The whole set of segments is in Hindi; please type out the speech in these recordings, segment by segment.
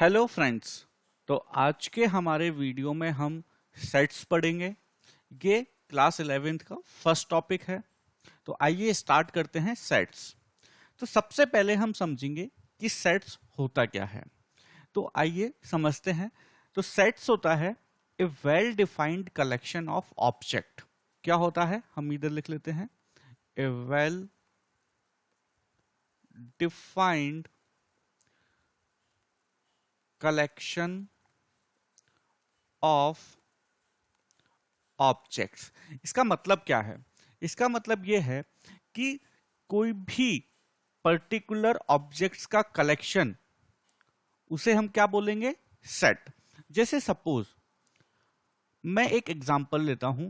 Hello friends. तो आज के हमारे वीडियो में हम सेट्स पढ़ेंगे। ये क्लास 11th का फर्स्ट टॉपिक है। तो आइए स्टार्ट करते हैं सेट्स। तो सबसे पहले हम समझेंगे कि सेट्स होता क्या है। तो आइए समझते हैं। तो सेट्स होता है a well defined collection of object. क्या होता है, हम इधर लिख लेते हैं, a well defined collection of objects. इसका मतलब क्या है? इसका मतलब यह है कि कोई भी पर्टिकुलर ऑब्जेक्ट्स का कलेक्शन, उसे हम क्या बोलेंगे? सेट। जैसे सपोज मैं एक एग्जांपल लेता हूं,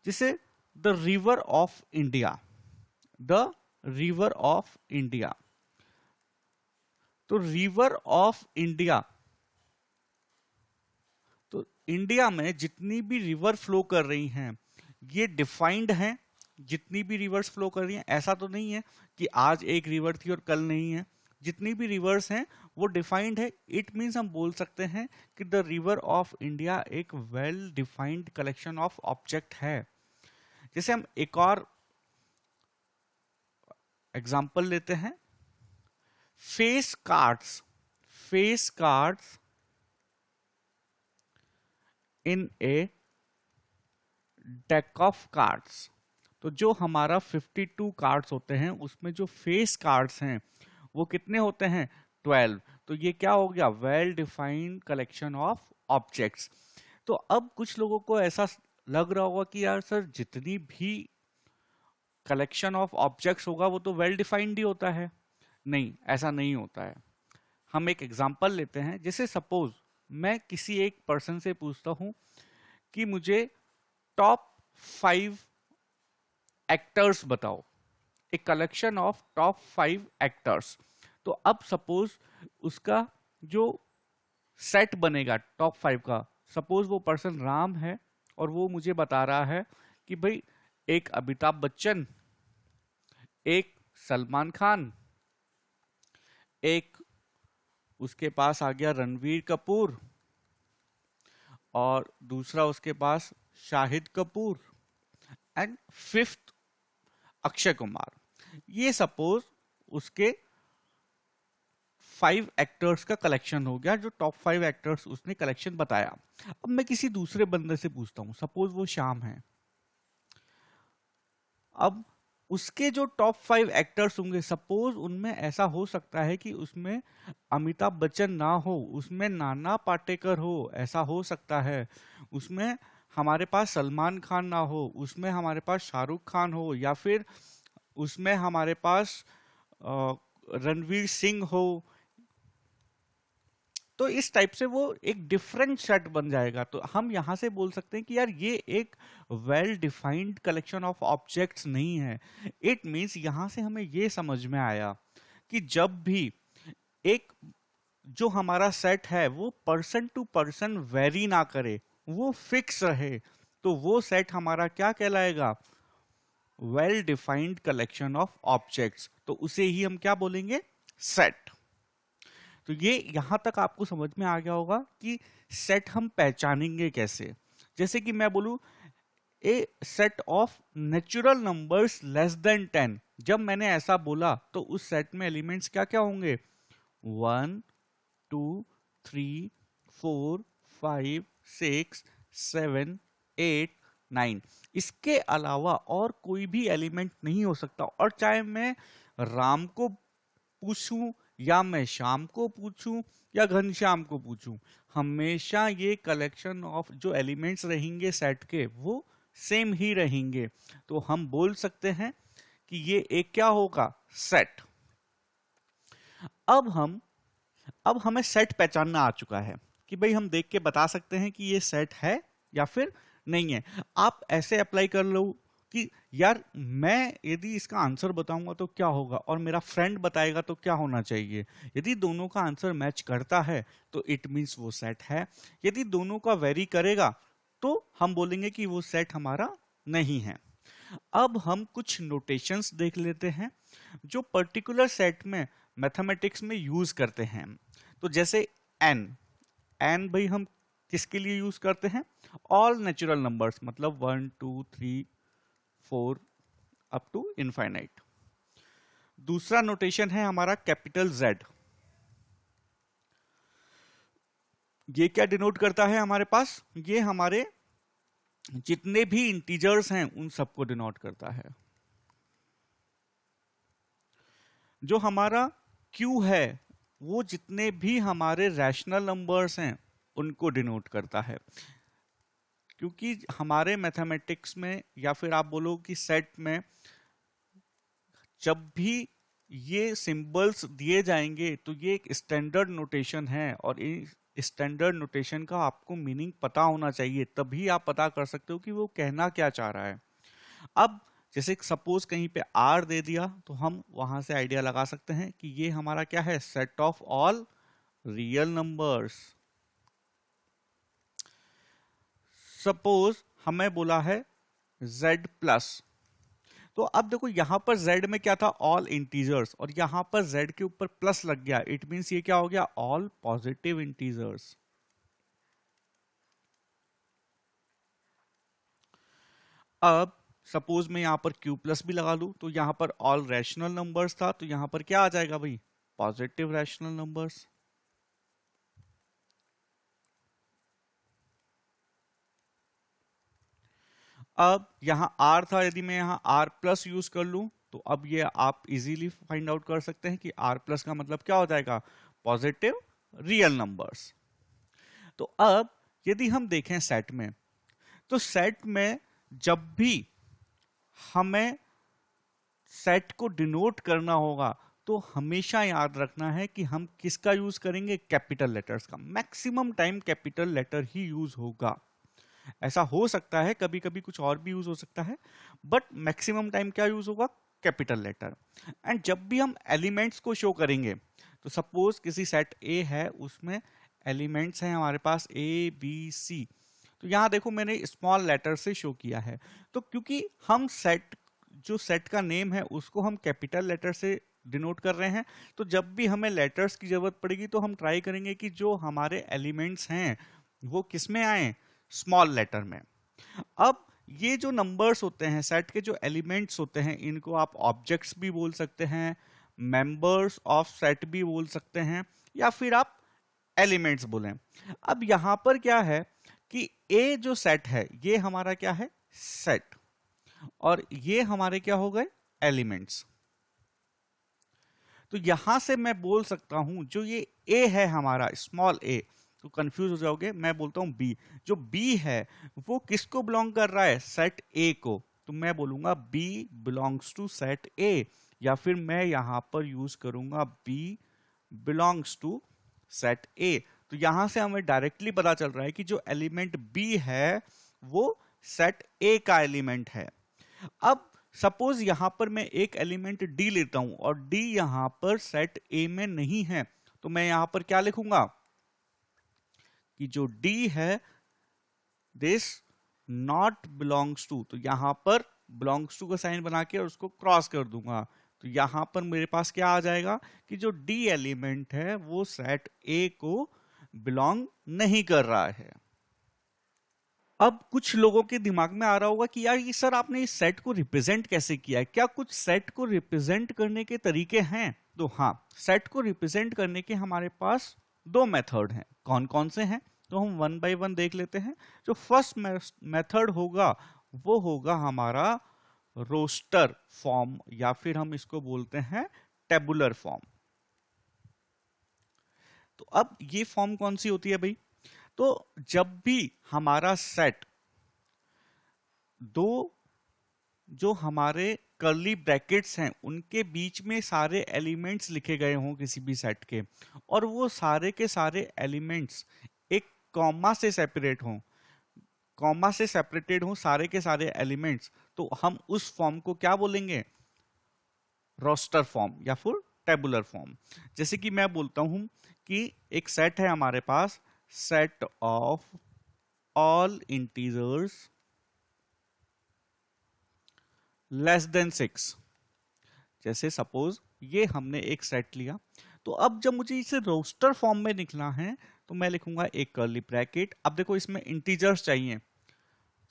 जैसे the river of India. The river of India. तो रिवर ऑफ इंडिया, तो इंडिया में जितनी भी रिवर फ्लो कर रही हैं ये डिफाइंड हैं। जितनी भी रिवर्स फ्लो कर रही हैं, ऐसा तो नहीं है कि आज एक रिवर थी और कल नहीं है। जितनी भी रिवर्स हैं वो डिफाइंड है। इट मीन्स हम बोल सकते हैं कि द रिवर ऑफ इंडिया एक well defined collection of object है। जैसे हम एक और एग्जांपल लेते हैं, face cards. Face cards in A deck of cards. तो जो हमारा 52 कार्ड्स होते हैं उसमें जो फेस कार्ड्स हैं वो कितने होते हैं? 12। तो ये क्या हो गया? Well defined collection of objects. तो अब कुछ लोगों को ऐसा लग रहा होगा कि यार सर, जितनी भी कलेक्शन ऑफ ऑब्जेक्ट्स होगा वो तो वेल डिफाइंड ही होता है। नहीं, ऐसा नहीं होता है। हम एक एग्जांपल लेते हैं। जैसे सपोज मैं किसी एक पर्सन से पूछता हूं कि मुझे टॉप 5 एक्टर्स बताओ, a collection of top 5 actors. तो अब सपोज उसका जो सेट बनेगा टॉप 5 का, सपोज वो पर्सन राम है और वो मुझे बता रहा है कि भाई एक अमिताभ बच्चन, एक सलमान खान, एक उसके पास आ गया रणवीर कपूर, और दूसरा उसके पास शाहिद कपूर, एंड फिफ्थ अक्षय कुमार। ये सपोज उसके 5 एक्टर्स का कलेक्शन हो गया, जो टॉप 5 एक्टर्स उसने कलेक्शन बताया। अब मैं किसी दूसरे बंदे से पूछता हूं, सपोज वो श्याम है। अब उसके जो टॉप 5 एक्टर्स होंगे, सपोज उनमें ऐसा हो सकता है कि उसमें अमिताभ बच्चन ना हो, उसमें नाना पाटेकर हो, ऐसा हो सकता है। उसमें हमारे पास सलमान खान ना हो, उसमें हमारे पास शाहरुख खान हो, या फिर उसमें हमारे पास रणवीर सिंह हो। तो इस टाइप से वो एक डिफरेंट सेट बन जाएगा। तो हम यहां से बोल सकते हैं कि यार ये एक well defined collection of objects नहीं है। इट मींस यहां से हमें ये समझ में आया कि जब भी एक जो हमारा सेट है वो पर्सन टू पर्सन वेरी ना करे, वो फिक्स रहे, तो वो सेट हमारा क्या कहलाएगा? Well defined collection of objects. तो उसे ही हम क्या बोलेंगे? सेट। तो ये यहां तक आपको समझ में आ गया होगा कि सेट हम पहचानेंगे कैसे। जैसे कि मैं बोलूं a set of natural numbers less than 10, जब मैंने ऐसा बोला तो उस सेट में एलिमेंट्स क्या क्या होंगे? 1 2 3 4 5 6 7 8 9। इसके अलावा और कोई भी एलिमेंट नहीं हो सकता। और चाहे मैं राम को पूछूं, या मैं श्याम को पूछूं, या घनश्याम को पूछूं, हमेशा ये कलेक्शन ऑफ जो एलिमेंट्स रहेंगे सेट के वो सेम ही रहेंगे। तो हम बोल सकते हैं कि ये एक क्या होगा? सेट। अब हम अब हमें सेट पहचानना आ चुका है कि भाई हम देख के बता सकते हैं कि ये सेट है या फिर नहीं है। आप ऐसे अप्लाई कर लो कि यार मैं यदि इसका आंसर बताऊंगा तो क्या होगा, और मेरा फ्रेंड बताएगा तो क्या होना चाहिए। यदि दोनों का आंसर मैच करता है तो इट मींस वो सेट है। यदि दोनों का वेरी करेगा तो हम बोलेंगे कि वो सेट हमारा नहीं है। अब हम कुछ नोटेशंस देख लेते हैं जो पर्टिकुलर सेट में मैथमेटिक्स में यूज करते हैं। तो जैसे n, n भाई हम किसके लिए यूज करते हैं? ऑल नेचुरल नंबर्स, मतलब 1 2 3 4 अप टू इनफाइनाइट। दूसरा नोटेशन है हमारा कैपिटल Z। ये क्या डिनोट करता है हमारे पास? ये हमारे जितने भी इंटीजर्स हैं उन सबको डिनोट करता है। जो हमारा Q है वो जितने भी हमारे रैशनल नंबर्स हैं उनको डिनोट करता है। क्योंकि हमारे मैथमेटिक्स में या फिर आप बोलो कि सेट में जब भी ये सिंबल्स दिए जाएंगे तो ये एक स्टैंडर्ड नोटेशन है, और इस स्टैंडर्ड नोटेशन का आपको मीनिंग पता होना चाहिए, तभी आप पता कर सकते हो कि वो कहना क्या चाह रहा है। अब जैसे सपोज कहीं पे आर दे दिया तो हम वहां से आइडिया लगा सकते हैं कि ये हमारा क्या है? Set of all real numbers. Suppose हमें बोला है z प्लस, तो अब देखो यहां पर z में क्या था? ऑल इंटीजर्स, और यहां पर z के ऊपर प्लस लग गया, इट मींस ये क्या हो गया? All positive integers. अब सपोज मैं यहां पर q प्लस भी लगा लूं तो यहां पर ऑल रैशनल नंबर्स था, तो यहां पर क्या आ जाएगा भाई? Positive rational numbers. अब यहां r था, यदि मैं यहां r प्लस यूज कर लूं तो अब ये आप इजीली फाइंड आउट कर सकते हैं कि r प्लस का मतलब क्या हो जाएगा? Positive real numbers. तो अब यदि हम देखें सेट में, तो सेट में जब भी हमें सेट को डिनोट करना होगा तो हमेशा याद रखना है कि हम किसका यूज करेंगे? कैपिटल लेटर्स का। मैक्सिमम टाइम कैपिटल लेटर ही यूज होगा। ऐसा हो सकता है कभी कभी कुछ और भी यूज हो सकता है, बट मैक्सिमम टाइम क्या यूज होगा? Capital letter. एंड जब भी हम एलिमेंट्स को शो करेंगे, तो सपोज किसी सेट ए है, उसमें एलिमेंट्स हैं हमारे पास ए बी सी, तो यहां देखो मैंने स्मॉल लेटर से शो किया है। तो क्योंकि हम सेट, जो सेट का नेम है उसको हम कैपिटल लेटर से डिनोट कर रहे हैं, तो जब भी हमें लेटर्स की जरूरत पड़ेगी तो हम ट्राई करेंगे कि जो हमारे एलिमेंट्स हैं वो किस में आए? स्मॉल लेटर में। अब ये जो नंबर्स होते हैं, सेट के जो एलिमेंट्स होते हैं, इनको आप ऑब्जेक्ट्स भी बोल सकते हैं, मेंबर्स ऑफ सेट भी बोल सकते हैं, या फिर आप एलिमेंट्स बोलें। अब यहां पर क्या है कि ए जो सेट है ये हमारा क्या है? सेट, और ये हमारे क्या हो गए? एलिमेंट्स। तो यहां से मैं बोल सकता हूं जो ये ए है हमारा स्मॉल ए, तो कंफ्यूज हो जाओगे, मैं बोलता हूं बी। जो बी है वो किसको बिलोंग कर रहा है? सेट ए को। तो मैं बोलूंगा B belongs to set A, या फिर मैं यहां पर यूज करूंगा B belongs to set A. तो यहां से हमें डायरेक्टली पता चल रहा है कि जो एलिमेंट बी है वो सेट ए का एलिमेंट है। अब सपोज यहां पर मैं एक एलिमेंट डी लेता हूं और डी यहां पर सेट ए में नहीं है, तो मैं यहां पर क्या लिखूंगा? कि जो डी है दिस नॉट बिलोंग्स टू, तो यहां पर बिलोंग्स टू का साइन बना के और उसको क्रॉस कर दूंगा, तो यहां पर मेरे पास क्या आ जाएगा कि जो डी एलिमेंट है वो सेट ए को बिलोंग नहीं कर रहा है। अब कुछ लोगों के दिमाग में आ रहा होगा कि यार ये सर आपने इस सेट को रिप्रेजेंट कैसे किया है? क्या कुछ सेट को रिप्रेजेंट करने के तरीके हैं? तो हाँ, सेट को रिप्रेजेंट करने के हमारे पास दो मेथड हैं। कौन कौन से हैं? तो हम वन बाय वन देख लेते हैं। जो फर्स्ट मेथड होगा वो होगा हमारा रोस्टर फॉर्म, या फिर हम इसको बोलते हैं टेबुलर फॉर्म। तो अब ये फॉर्म कौन सी होती है भाई? तो जब भी हमारा सेट दो जो हमारे कर्ली ब्रैकेट्स हैं उनके बीच में सारे एलिमेंट्स लिखे गए हों किसी भी सेट के, और वो सारे के सारे एलिमेंट्स एक कॉमा से सेपरेट हों, कॉमा से सेपरेटेड हों सारे के सारे एलिमेंट्स, तो हम उस फॉर्म को क्या बोलेंगे? रोस्टर फॉर्म या फिर टेबुलर फॉर्म। जैसे कि मैं बोलता हूं कि एक सेट है हमारे पास, set of all integers less than 6। जैसे सपोज ये हमने एक सेट लिया, तो अब जब मुझे इसे रोस्टर फॉर्म में लिखना है तो मैं लिखूंगा एक कर्ली ब्रैकेट। अब देखो इसमें इंटीजर्स चाहिए,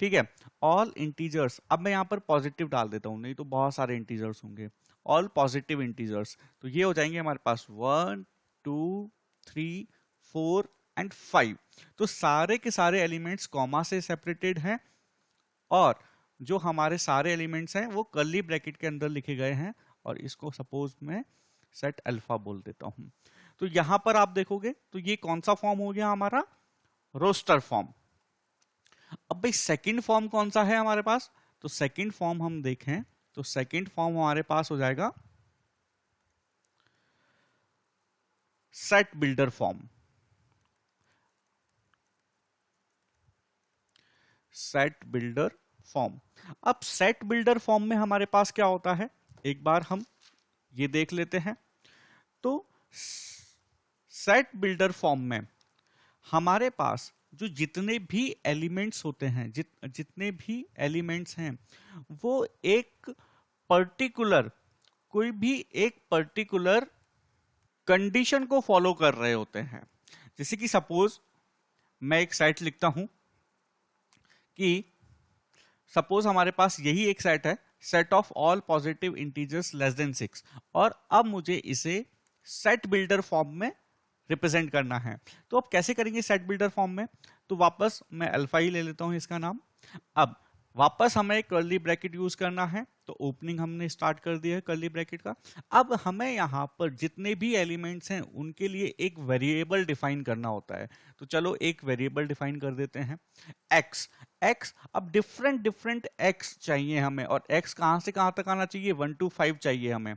ठीक है, ऑल इंटीजर्स। अब मैं यहाँ पर पॉजिटिव डाल देता हूँ, नहीं तो बहुत सारे इंटीजर्स होंगे, ऑल पॉजिटिव इंटीजर्स। तो ये हो जाएंगे हमारे पास 1 2 3 4 एंड 5। तो सारे के सारे एलिमेंट्स कॉमा से सेपरेटेड हैं और जो हमारे सारे एलिमेंट्स हैं वो कर्ली ब्रैकेट के अंदर लिखे गए हैं। और इसको सपोज मैं सेट अल्फा बोल देता हूं। तो यहां पर आप देखोगे तो ये कौन सा फॉर्म हो गया हमारा, रोस्टर फॉर्म। अब भाई सेकंड फॉर्म कौन सा है हमारे पास, तो सेकंड फॉर्म हम देखें तो सेकंड फॉर्म हमारे पास हो जाएगा set builder form. Set builder form. अब सेट बिल्डर फॉर्म में हमारे पास क्या होता है, एक बार हम ये देख लेते हैं। तो सेट बिल्डर फॉर्म में हमारे पास जो जितने भी एलिमेंट्स होते हैं, जितने भी एलिमेंट्स हैं वो एक पर्टिकुलर, कोई भी एक पर्टिकुलर कंडीशन को फॉलो कर रहे होते हैं। जैसे कि सपोज मैं एक सेट लिखता हूं कि सपोज हमारे पास यही एक सेट है, set of all positive integers less than 6, और अब मुझे इसे सेट बिल्डर फॉर्म में रिप्रेजेंट करना है। तो अब कैसे करेंगे सेट बिल्डर फॉर्म में, तो वापस मैं अल्फा ही ले लेता हूं इसका नाम। अब वापस हमें कर्ली ब्रैकेट यूज करना है, तो ओपनिंग हमने स्टार्ट कर दिया है कर्ली ब्रैकेट का। अब हमें यहां पर जितने भी एलिमेंट्स हैं उनके लिए एक वेरिएबल डिफाइन करना होता है। तो चलो एक वेरिएबल डिफाइन कर देते हैं, x। अब डिफरेंट डिफरेंट x चाहिए हमें, और x कहां से कहां तक आना चाहिए, 1 to 5 चाहिए हमें।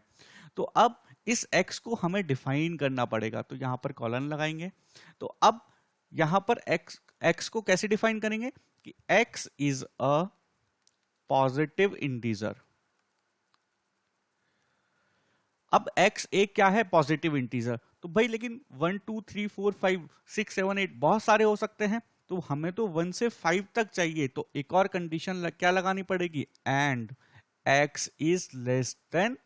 तो अब इस x को हमें डिफाइन करना पड़ेगा, तो यहां पर कॉलन लगाएंगे। तो अब यहां पर x को कैसे डिफाइन करेंगे कि x is a positive integer. अब x एक क्या है, पॉजिटिव इंटीजर। तो भाई लेकिन 1 2 3 4 5 6 7 8 बहुत सारे हो सकते हैं, तो हमें तो 1 से 5 तक चाहिए। तो एक और कंडीशन क्या लगानी पड़ेगी, and x is less than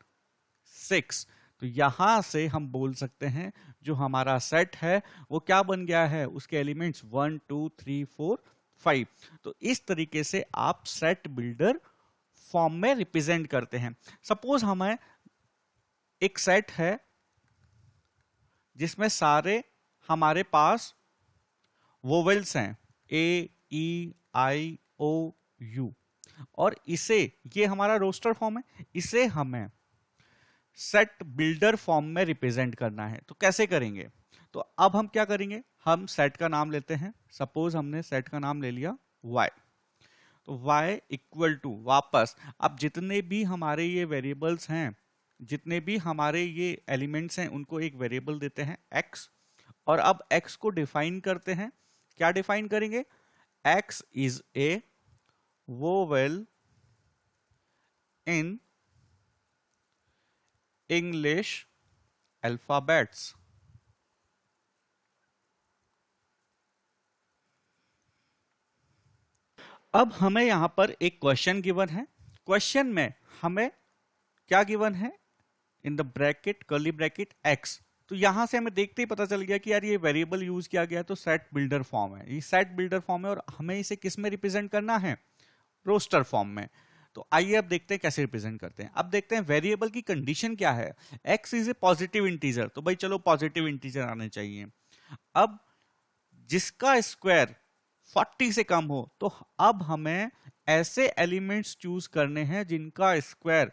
6। तो यहां से हम बोल सकते हैं जो हमारा सेट है वो क्या बन गया है, उसके एलिमेंट्स 1 2 3 4 5। तो इस तरीके से आप सेट बिल्डर फॉर्म में रिप्रेजेंट करते हैं। सपोज हमें एक सेट है जिसमें सारे हमारे पास वोवेल्स हैं, ए ई आई ओ यू, और इसे, ये हमारा रोस्टर फॉर्म है, इसे हमें सेट बिल्डर फॉर्म में रिप्रेजेंट करना है। तो कैसे करेंगे, तो अब हम क्या करेंगे, हम सेट का नाम लेते हैं। सपोज हमने सेट का नाम ले लिया y, तो y इक्वल टू, वापस अब जितने भी हमारे ये वेरिएबल्स हैं, जितने भी हमारे ये एलिमेंट्स हैं, उनको एक वेरिएबल देते हैं x, और अब x को डिफाइन करते हैं। क्या डिफाइन करेंगे, x is a vowel in English alphabets. अब हमें यहां पर एक क्वेश्चन गिवन है। क्वेश्चन में हमें क्या गिवन है, in the bracket curly bracket x। तो यहां से हमें देखते ही पता चल गया कि यार ये वेरिएबल यूज किया गया, तो सेट बिल्डर फॉर्म है, ये सेट बिल्डर फॉर्म है, और हमें इसे किस में रिप्रेजेंट करना है, रोस्टर फॉर्म में। तो आइए अब देखते हैं कैसे रिप्रेजेंट करते हैं। अब देखते हैं वेरिएबल की कंडीशन क्या है, x is a positive integer, तो भाई चलो पॉजिटिव इंटीजर आने चाहिए। अब जिसका स्क्वायर 40 से कम हो, तो अब हमें ऐसे एलिमेंट्स चूज करने हैं जिनका स्क्वायर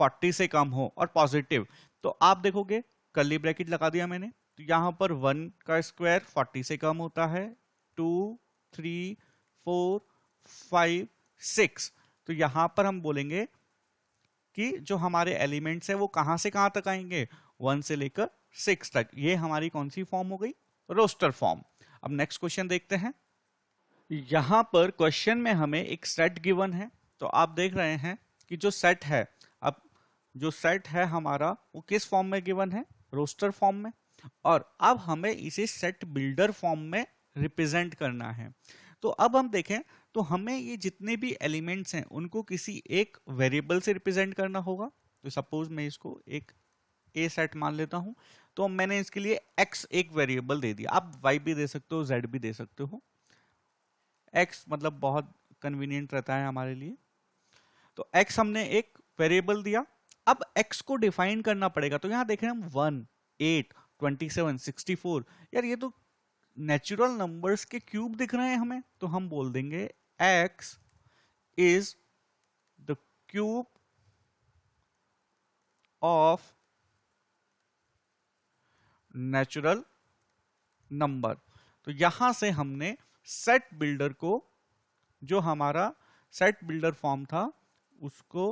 40 से कम हो और पॉजिटिव। तो आप देखोगे कर्ली ब्रैकेट लगा दिया मैंने, तो यहां पर 1 का स्क्वायर 40 से कम होता है, 2 3 4 5 6। तो यहां पर हम बोलेंगे कि जो हमारे एलिमेंट्स है वो कहां से कहां तक आएंगे, 1 से लेकर 6 तक। ये हमारी कौन सी फॉर्म हो गई, रोस्टर फॉर्म। अब नेक्स्ट क्वेश्चन देखते हैं। यहां पर क्वेश्चन में हमें एक सेट गिवन है, तो आप देख रहे हैं कि जो सेट है, अब जो सेट है हमारा वो किस फॉर्म में गिवन है, रोस्टर फॉर्म में, और अब हमें इसे सेट बिल्डर फॉर्म में रिप्रेजेंट करना है। तो अब हम देखें तो हमें ये जितने भी एलिमेंट्स हैं उनको किसी एक वेरिएबल से रिप्रेजेंट करना होगा। तो सपोज मैं इसको एक ए सेट मान लेता हूं, तो मैंने इसके लिए x एक वेरिएबल दे दिया। आप y भी दे सकते हो, z भी दे सकते हो, x मतलब बहुत कन्वीनियंट रहता है हमारे लिए। तो x हमने एक वेरिएबल दिया। अब x को डिफाइन करना पड़ेगा। तो यहां देख रहे हैं हम 1, 8, 27, 64, यार ये तो नेचुरल नंबर्स के क्यूब दिख रहे हैं हमें। तो हम बोल देंगे x is the cube of natural number. तो यहां से हमने सेट बिल्डर को, जो हमारा सेट बिल्डर फॉर्म था उसको,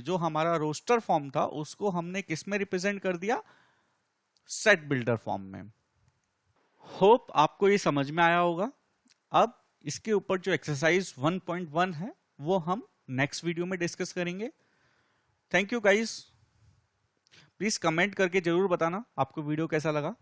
जो हमारा रोस्टर फॉर्म था उसको हमने किस में रिप्रेजेंट कर दिया, सेट बिल्डर फॉर्म में। होप आपको ये समझ में आया होगा। अब इसके ऊपर जो एक्सरसाइज 1.1 है वो हम नेक्स्ट वीडियो में डिस्कस करेंगे। Thank you guys. Please comment करके जरूर बताना आपको वीडियो कैसा लगा।